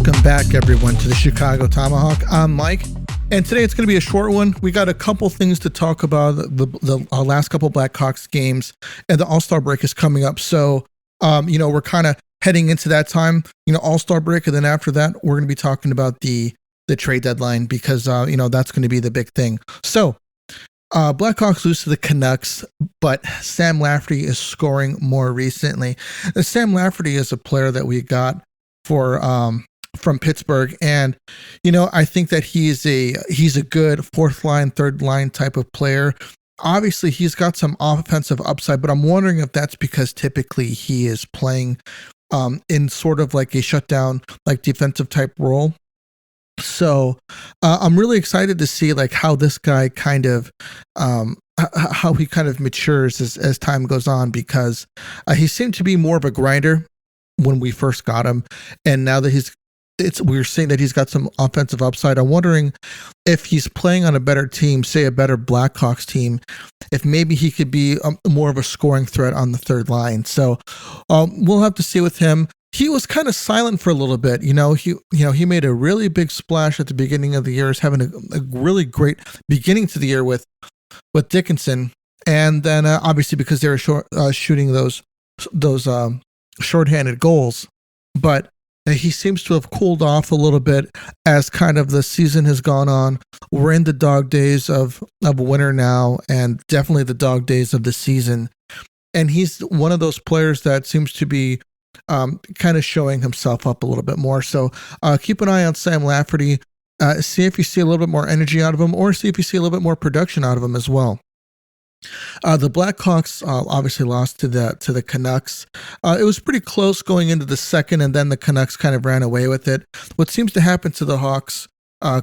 Welcome back, everyone, to the Chicago Tomahawk. I'm Mike, and today it's going to be a short one. We got a couple things to talk about. The last couple Blackhawks games, and the All-Star break is coming up. So, we're kind of heading into that time, All-Star break, and then after that, we're going to be talking about the trade deadline because, that's going to be the big thing. So, Blackhawks lose to the Canucks, but Sam Lafferty is scoring more recently. Sam Lafferty is a player that we got from Pittsburgh, and I think that he's a good fourth line, third line type of player. Obviously, he's got some offensive upside, but I'm wondering if that's because typically he is playing in sort of like a shutdown, like defensive type role. So I'm really excited to see like how this guy kind of how he kind of matures as time goes on, because he seemed to be more of a grinder when we first got him, and now that we're seeing that he's got some offensive upside. I'm wondering if he's playing on a better team, say a better Blackhawks team, if maybe he could be more of a scoring threat on the third line. So we'll have to see with him. He was kind of silent for a little bit. He made a really big splash at the beginning of the year, is having a really great beginning to the year with Dickinson, and then obviously because they were shooting those shorthanded goals, but he seems to have cooled off a little bit as kind of the season has gone on. We're in the dog days of winter now, and definitely the dog days of the season. And he's one of those players that seems to be kind of showing himself up a little bit more. So keep an eye on Sam Lafferty. See if you see a little bit more energy out of him, or see if you see a little bit more production out of him as well. The Blackhawks obviously lost to the Canucks. It was pretty close going into the second, and then the Canucks kind of ran away with it. What seems to happen to the Hawks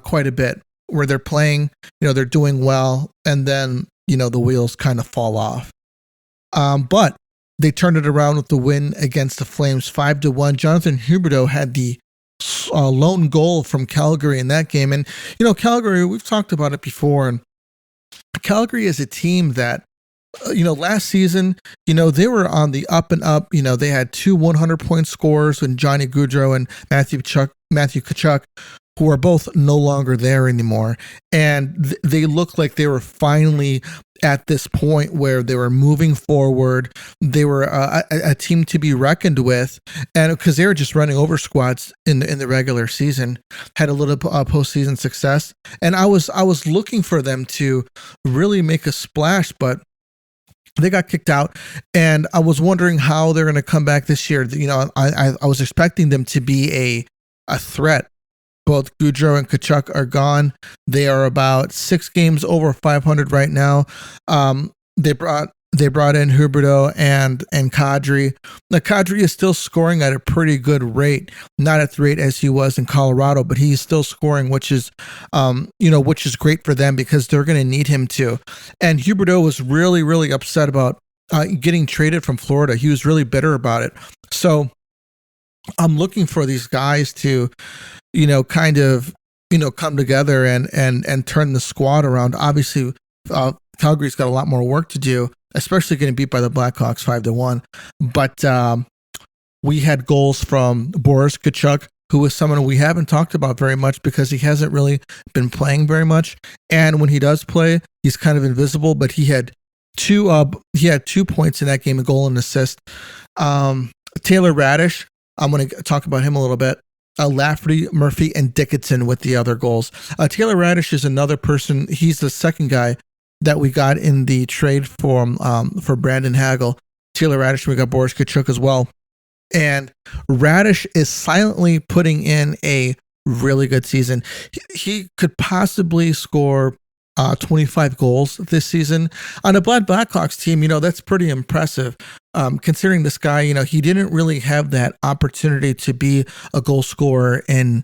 quite a bit, where they're playing, they're doing well, and then, the wheels kind of fall off. But they turned it around with the win against the Flames 5-1. Jonathan Huberdeau had the lone goal from Calgary in that game. And, Calgary, we've talked about it before, and Calgary is a team that, last season, they were on the up and up. They had two 100-point scorers in Johnny Gaudreau and Matthew Tkachuk, who are both no longer there anymore. And they looked like they were finally at this point where they were moving forward. They were a team to be reckoned with, and because they were just running over squads in the regular season, had a little postseason success. And I was looking for them to really make a splash, but they got kicked out, and I was wondering how they're going to come back this year. I was expecting them to be a threat. Both Gaudreau and Tkachuk are gone. They are about 6 games over 500 right now. They brought in Huberdeau and Kadri. Now, Kadri is still scoring at a pretty good rate, not at the rate as he was in Colorado, but he's still scoring, which is great for them because they're going to need him to. And Huberdeau was really, really upset about getting traded from Florida. He was really bitter about it. So I'm looking for these guys to, kind of, come together and turn the squad around. Obviously, Calgary's got a lot more work to do, especially getting beat by the Blackhawks 5-1. But we had goals from Boris Tkachuk, who is someone we haven't talked about very much because he hasn't really been playing very much. And when he does play, he's kind of invisible. But he had 2 points in that game, a goal and assist. Taylor Raddysh, I'm going to talk about him a little bit. Lafferty, Murphy, and Dickinson with the other goals. Taylor Raddysh is another person. He's the second guy that we got in the trade for Brandon Hagel. Taylor Raddysh, we got Boris Tkachuk as well. And Raddysh is silently putting in a really good season. He could possibly score 25 goals this season on a Blackhawks team. That's pretty impressive. Considering this guy, he didn't really have that opportunity to be a goal scorer in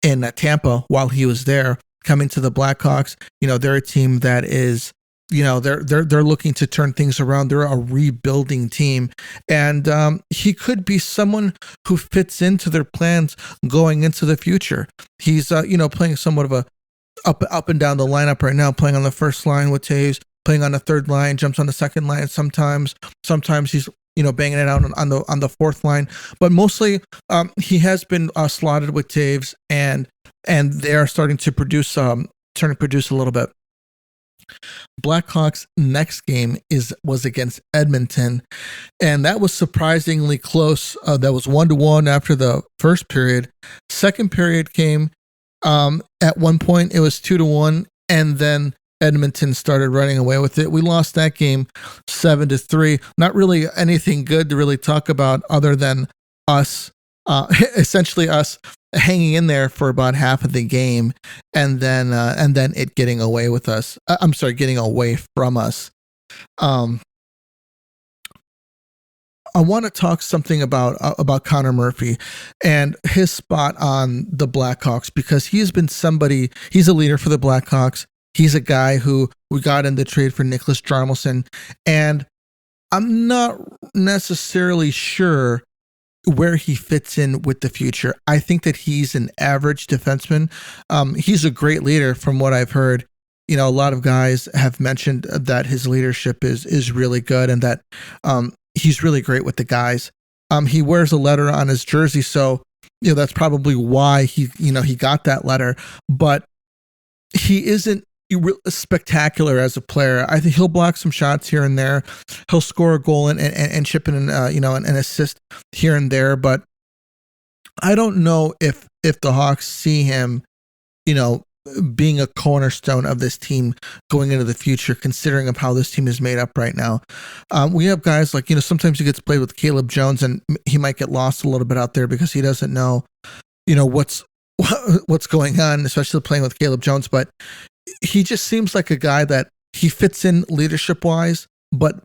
Tampa while he was there. Coming to the Blackhawks, they're a team that is, they're looking to turn things around. They're a rebuilding team, and he could be someone who fits into their plans going into the future. He's playing somewhat of a up and down the lineup right now, playing on the first line with Taves, playing on the third line, jumps on the second line sometimes. Sometimes he's banging it out on the fourth line. But mostly, he has been slotted with Taves, and they are starting to produce a little bit. Blackhawks' next game was against Edmonton, and that was surprisingly close. That was 1-1 after the first period. Second period came. At one point, it was 2-1, and then Edmonton started running away with it. We lost that game 7-3. Not really anything good to really talk about, other than us, essentially us hanging in there for about half of the game, and then it getting away with us. Getting away from us. I want to talk something about Connor Murphy and his spot on the Blackhawks, because he's been somebody. He's a leader for the Blackhawks. He's a guy who we got in the trade for Nicholas Jarmelson, and I'm not necessarily sure where he fits in with the future. I think that he's an average defenseman. He's a great leader from what I've heard. A lot of guys have mentioned that his leadership is really good, and that he's really great with the guys. He wears a letter on his jersey, so that's probably why he got that letter. But he isn't spectacular as a player. I think he'll block some shots here and there. He'll score a goal and chip in an assist here and there. But I don't know if the Hawks see him, being a cornerstone of this team going into the future, considering of how this team is made up right now. We have guys like, sometimes he gets played with Caleb Jones, and he might get lost a little bit out there because he doesn't know, what's going on, especially playing with Caleb Jones. But he just seems like a guy that he fits in leadership wise, but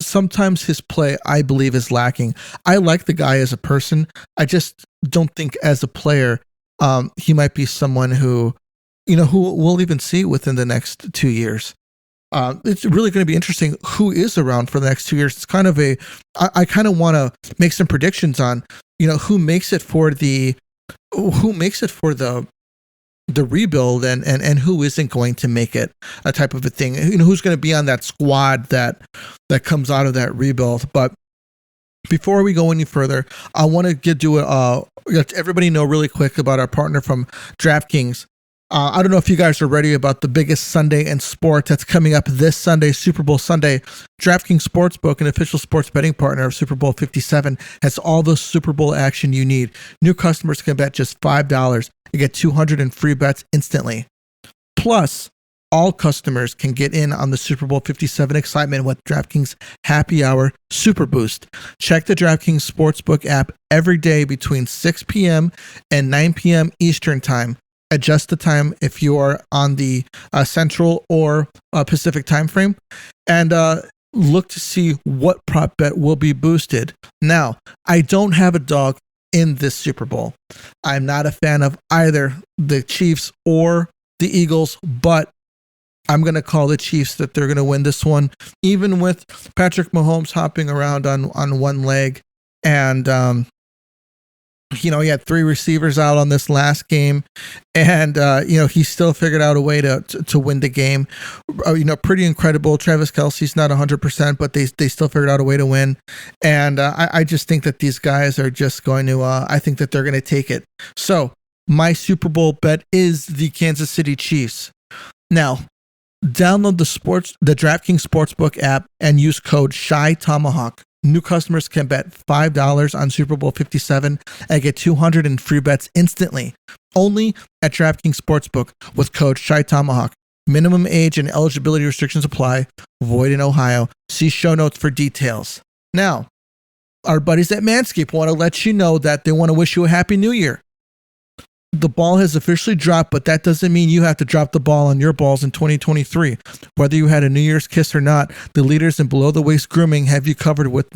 sometimes his play, I believe, is lacking. I like the guy as a person. I just don't think as a player, he might be someone who we'll even see within the next 2 years. It's really going to be interesting who is around for the next 2 years. It's kind of I kind of want to make some predictions on, who makes it for the rebuild and who isn't going to make it, a type of a thing. Who's going to be on that squad that comes out of that rebuild. But before we go any further, I want to let everybody know really quick about our partner from DraftKings. I don't know if you guys are ready about the biggest Sunday in sport that's coming up this Sunday, Super Bowl Sunday. DraftKings Sportsbook, an official sports betting partner of Super Bowl 57, has all the Super Bowl action you need. New customers can bet just $5 and get 200 in free bets instantly. Plus, all customers can get in on the Super Bowl 57 excitement with DraftKings Happy Hour Super Boost. Check the DraftKings Sportsbook app every day between 6 p.m. and 9 p.m. Eastern Time. Adjust the time if you are on the Central or Pacific time frame, and look to see what prop bet will be boosted. Now, I don't have a dog in this Super Bowl. I'm not a fan of either the Chiefs or the Eagles, but I'm going to call the Chiefs that they're going to win this one, even with Patrick Mahomes hopping around on one leg. And he had 3 receivers out on this last game, and he still figured out a way to win the game. Pretty incredible. Travis Kelce's not 100%, but they still figured out a way to win. And I just think that these guys are just going to. I think that they're going to take it. So my Super Bowl bet is the Kansas City Chiefs. Now, download the DraftKings Sportsbook app and use code SHYTOMAHAWK. New customers can bet $5 on Super Bowl 57 and get 200 in free bets instantly. Only at DraftKings Sportsbook with code SHYTOMAHAWK. Minimum age and eligibility restrictions apply. Void in Ohio. See show notes for details. Now, our buddies at Manscaped want to let you know that they want to wish you a Happy New Year. The ball has officially dropped, but that doesn't mean you have to drop the ball on your balls in 2023. Whether you had a New Year's kiss or not, the leaders in below-the-waist grooming have you covered with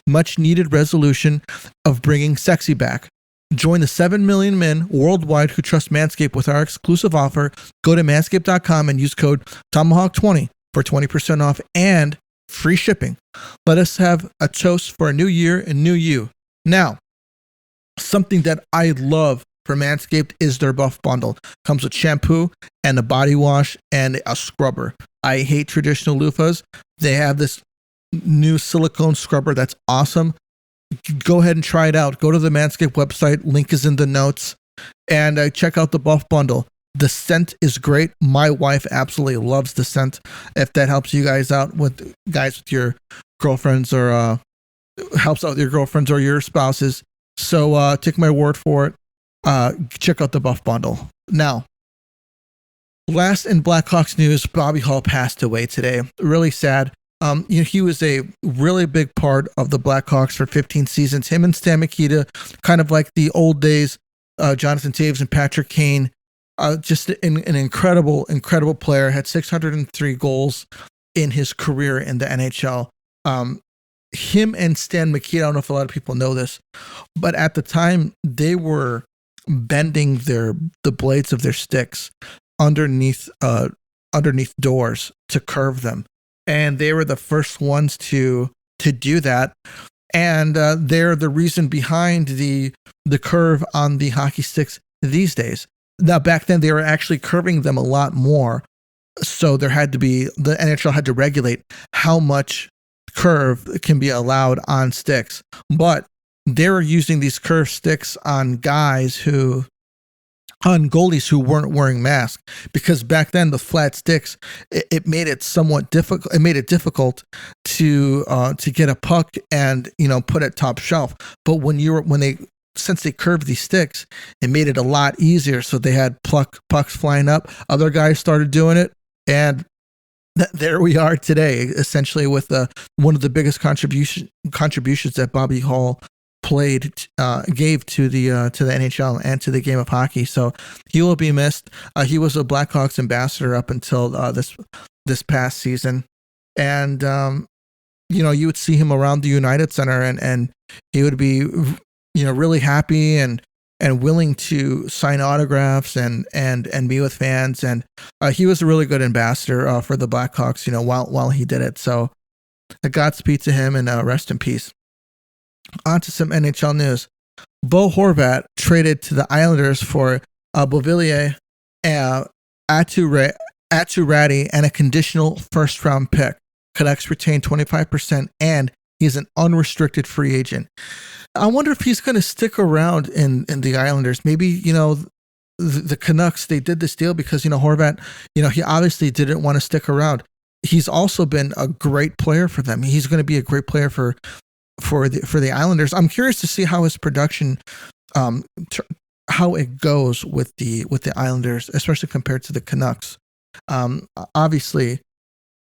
much-needed resolution of bringing sexy back. Join the 7 million men worldwide who trust Manscaped with our exclusive offer. Go to manscaped.com and use code Tomahawk20 for 20% off and free shipping. Let us have a toast for a new year and new you. Now, something that I love for Manscaped is their Buff Bundle. Comes with shampoo and a body wash and a scrubber. I hate traditional loofahs. They have this new silicone scrubber that's awesome. Go ahead and try it out. Go to the Manscaped website. Link is in the notes. And check out the Buff Bundle. The scent is great. My wife absolutely loves the scent. If that helps you guys out with your girlfriends, or helps out with your girlfriends or your spouses. So take my word for it. Check out the Buff Bundle. Now, last in Blackhawks news, Bobby Hull passed away today. Really sad. He was a really big part of the Blackhawks for 15 seasons. Him and Stan Mikita, kind of like the old days, Jonathan Toews and Patrick Kane. Just an incredible player. Had 603 goals in his career in the NHL. Him and Stan Mikita, I don't know if a lot of people know this, but at the time they were bending the blades of their sticks underneath doors to curve them. And they were the first ones to do that. And they're the reason behind the curve on the hockey sticks these days. Now, back then, they were actually curving them a lot more. So the NHL had to regulate how much curve can be allowed on sticks. But they were using these curved sticks on goalies who weren't wearing masks, because back then the flat sticks, it made it somewhat difficult. It made it difficult to get a puck and put it top shelf. But since they curved these sticks, it made it a lot easier. So they had pucks flying up. Other guys started doing it, and there we are today, essentially with one of the biggest contributions that Bobby Hull gave to the NHL and to the game of hockey. So he will be missed. He was a Blackhawks ambassador up until this past season, and you would see him around the United Center, and he would be really happy and willing to sign autographs and be with fans, and he was a really good ambassador for the Blackhawks while he did it. So Godspeed to him, and rest in peace. On to some NHL news. Bo Horvat traded to the Islanders for Beauvillier, Atu Raddy, and a conditional first-round pick. Canucks retain 25%, and he's an unrestricted free agent. I wonder if he's going to stick around in the Islanders. Maybe, the Canucks, they did this deal because, Horvat, he obviously didn't want to stick around. He's also been a great player for them. He's going to be a great player for the Islanders. I'm curious to see how his production, how it goes with the Islanders, especially compared to the Canucks. Obviously,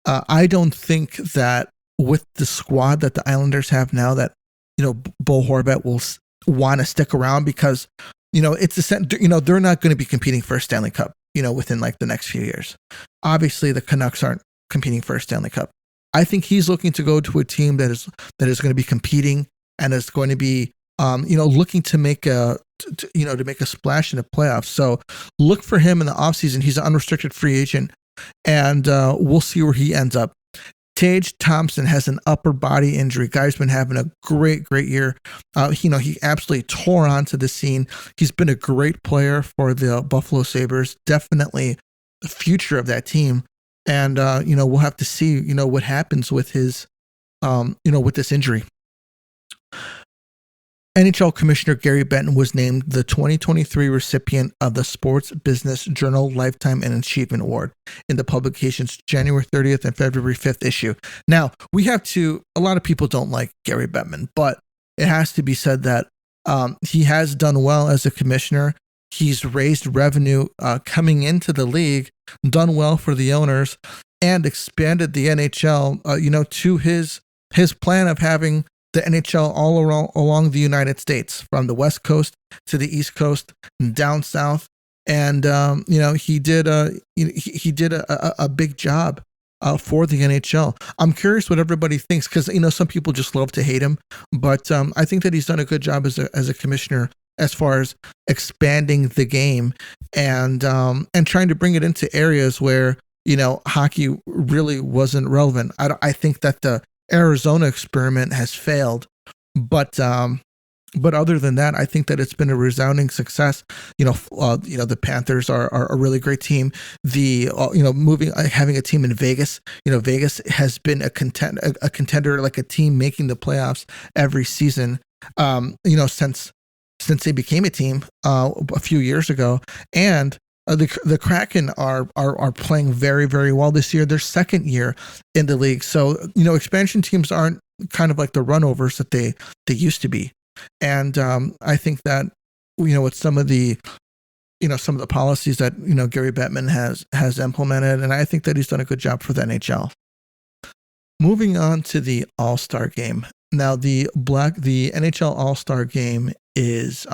I don't think that with the squad that the Islanders have now, that Bo Horvat will want to stick around, because it's they're not going to be competing for a Stanley Cup within like the next few years. Obviously, the Canucks aren't competing for a Stanley Cup. I think he's looking to go to a team that is going to be competing and is going to be, looking to make a splash in the playoffs. So look for him in the offseason. He's an unrestricted free agent, and we'll see where he ends up. Tage Thompson has an upper body injury. Guy's been having a great year. He absolutely tore onto the scene. He's been a great player for the Buffalo Sabres. Definitely the future of that team. And, we'll have to see, what happens with his, with this injury. NHL Commissioner Gary Bettman was named the 2023 recipient of the Sports Business Journal Lifetime and Achievement Award in the publication's January 30th and February 5th issue. Now, a lot of people don't like Gary Bettman, but it has to be said that he has done well as a commissioner. He's raised revenue coming into the league, done well for the owners, and expanded the NHL, to his plan of having the NHL all along the United States, from the West Coast to the East Coast and down south. And he did a big job for the NHL. I'm curious what everybody thinks, because some people just love to hate him, but I think that he's done a good job as a commissioner as far as expanding the game and trying to bring it into areas where hockey really wasn't relevant. I think that the Arizona experiment has failed, but But other than that, I think that it's been a resounding success. The Panthers are a really great team. Having a team in Vegas, Vegas has been a contender, like a team making the playoffs every season. Since they became a team a few years ago, and the Kraken are playing very, very well this year. Their second year in the league, so expansion teams aren't kind of like the runovers that they used to be. And I think that with some of the policies that Gary Bettman has implemented, and I think that he's done a good job for the NHL. Moving on to the All-Star Game. Now the NHL All-Star Game is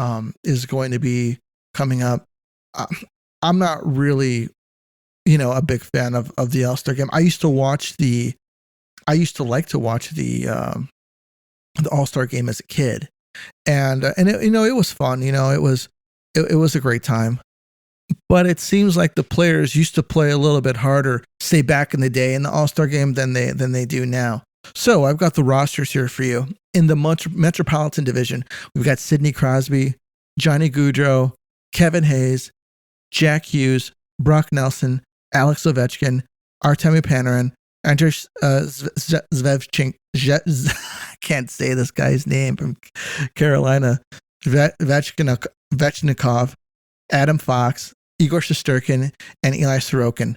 going to be coming up. I'm not really a big fan of the All-Star Game. I used to like to watch the All-Star Game as a kid. And it was fun. It was a great time. But it seems like the players used to play a little bit harder, say back in the day in the All-Star Game than they do now. So I've got the rosters here for you. In the Metropolitan Division, we've got Sidney Crosby, Johnny Gaudreau, Kevin Hayes, Jack Hughes, Brock Nelson, Alex Ovechkin, Artemi Panarin, Andrei Zvechchenko. Can't say this guy's name, from Carolina, Vechnikov, Adam Fox, Igor Shesterkin, and Eli Sorokin.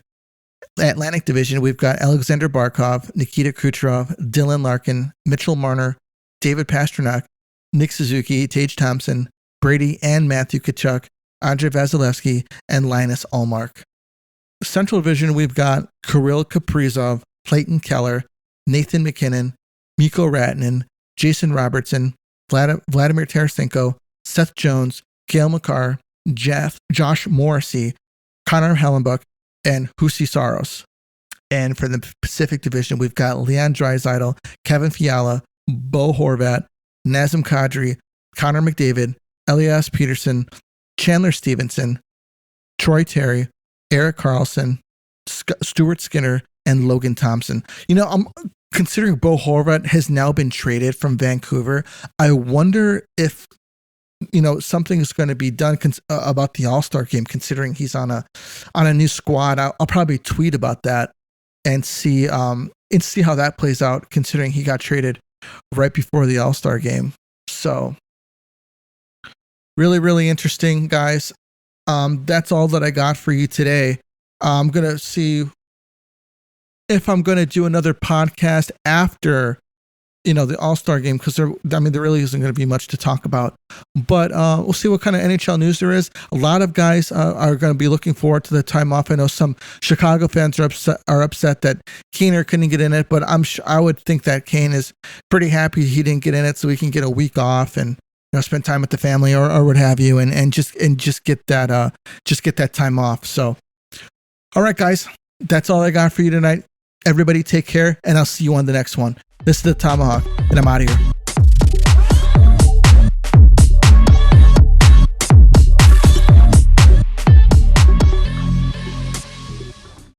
Atlantic Division, we've got Alexander Barkov, Nikita Kucherov, Dylan Larkin, Mitchell Marner, David Pastrnak, Nick Suzuki, Tage Thompson, Brady and Matthew Tkachuk, Andrei Vasilevsky, and Linus Ullmark. Central Division, we've got Kirill Kaprizov, Clayton Keller, Nathan McKinnon, Mikko Rantanen, Jason Robertson, Vladimir Tarasenko, Seth Jones, Cale Makar, Josh Morrissey, Connor Hellenbuck, and Husi Saros. And for the Pacific Division, we've got Leon Draisaitl, Kevin Fiala, Bo Horvat, Nazem Kadri, Connor McDavid, Elias Peterson, Chandler Stevenson, Troy Terry, Erik Karlsson, Stuart Skinner, and Logan Thompson. I'm considering Bo Horvat has now been traded from Vancouver. I wonder if something is going to be done about the All-Star Game, considering he's on a new squad. I'll probably tweet about that and see how that plays out, considering he got traded right before the All-Star Game. So really, really interesting, guys. That's all that I got for you today. I'm going to see if I'm going to do another podcast after, the All-Star Game, because there really isn't going to be much to talk about. But we'll see what kind of NHL news there is. A lot of guys are going to be looking forward to the time off. I know some Chicago fans are upset that Kaner couldn't get in it, but I would think that Kane is pretty happy he didn't get in it, so he can get a week off and spend time with the family or what have you, and just get that time off. So, all right, guys, that's all I got for you tonight. Everybody take care, and I'll see you on the next one. This is the Tomahawk, and I'm out of here.